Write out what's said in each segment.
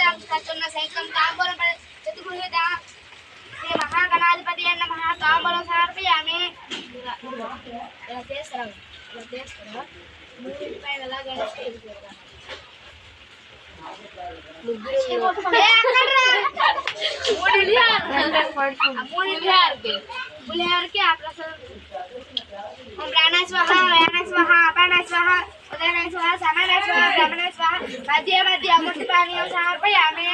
సైతం తాంబూలం చతుర్గృహీత శ్రీ మహాగణాధిపతి నమః తాంబూలం సమర్పయామి. ఇలా చేస్తారా పైన పులిహారకి ఆ ప్రసాదం ప్రాణాయ స్వాహ వ్యానాయ స్వాహ అపానాయ స్వాహ ఉదయనాయ స్వాహ సమానాయ స్వాహ బ్రహ్మణాయ స్వాహ మధ్య మధ్య అమృత పానీయం సమర్పయామి.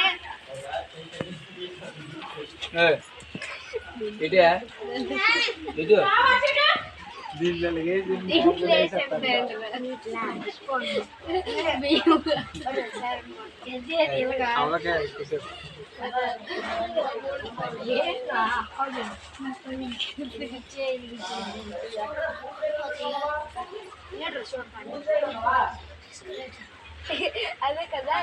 అదే కదా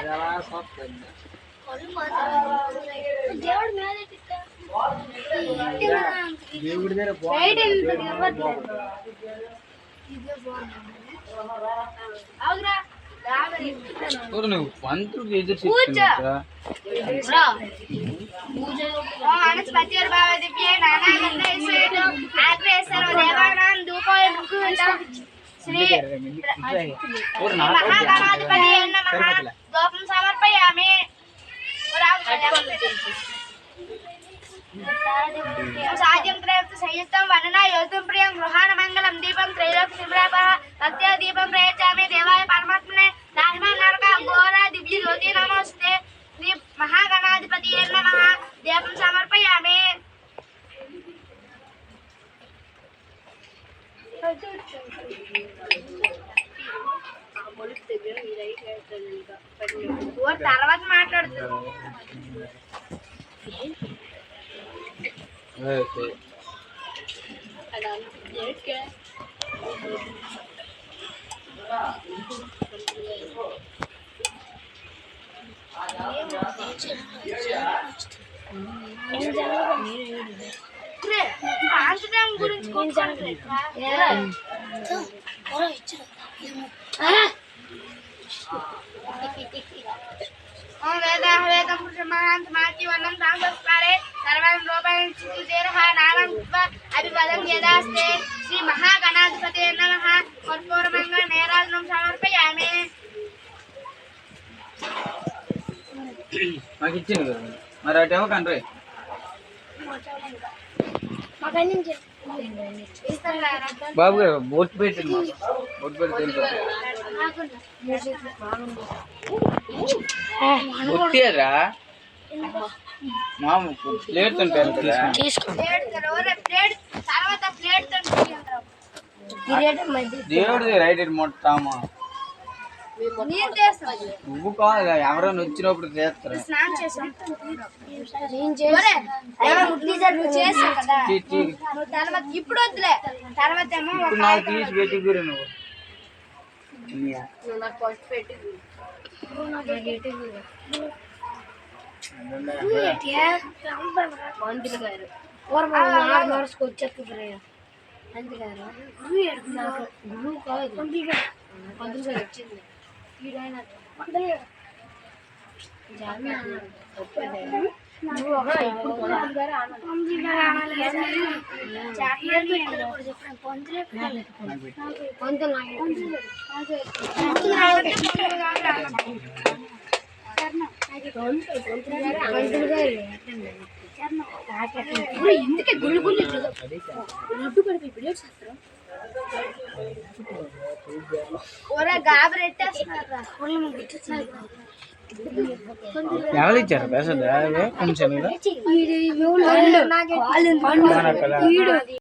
దేవుడి నువ్వు పంతులు ఎదురు శ్రీ మహాగణాధిపతి దోపం సమర్పయామి. సాధ్యం త్రయస్తు సంయుక్తం వననా యోగం ప్రియం గృహాణ మంగళం దీపం త్రైలోక్య శుభ్రాపః భక్త్యా దీపం ప్రయచ్చామి దేవాయ పరమాత్మనే దాహిమా నరక ఘోర దివ్య జ్యోతి నమస్తే. శ్రీ మహాగణాధిపతి నమః దీపం సమర్పయామి. తర్వాత మాట్లాడుతుంది. గురించి వేదం పురుషమాంతమాత్యవన్నం సాంస్కారే సర్వం రూపాయణ చిత్తుదేరః నామం అభివదం యదాస్తే. శ్రీ మహాగణాధిపతే నమః కర్పూరమంగళ నేరాజనం సమర్పయామి. మాకు ఇచ్చింది కదా మరి అటు ఇవ్వకండి బాబు గారు బోట్ పెట్టండి బోట్ పెడితే ఒట్టేరా మామ ప్లేట్ ఉంటారు కదా దేవుడిది రైట్ మొట్టమా నువ్వు కాదు ఎవరైనా వచ్చినప్పుడు చేస్తారు. ఇప్పుడు వద్దులే తర్వాత నాకు తీసి పెట్టి గురి నువ్వు ఎందుకే గుళ్ళు గుళ్ళు లడ్డు పడిపోయి బిల్లెట్స్ చేస్తారు. ఎవరు ఇచ్చారు పైసలు కొంచెం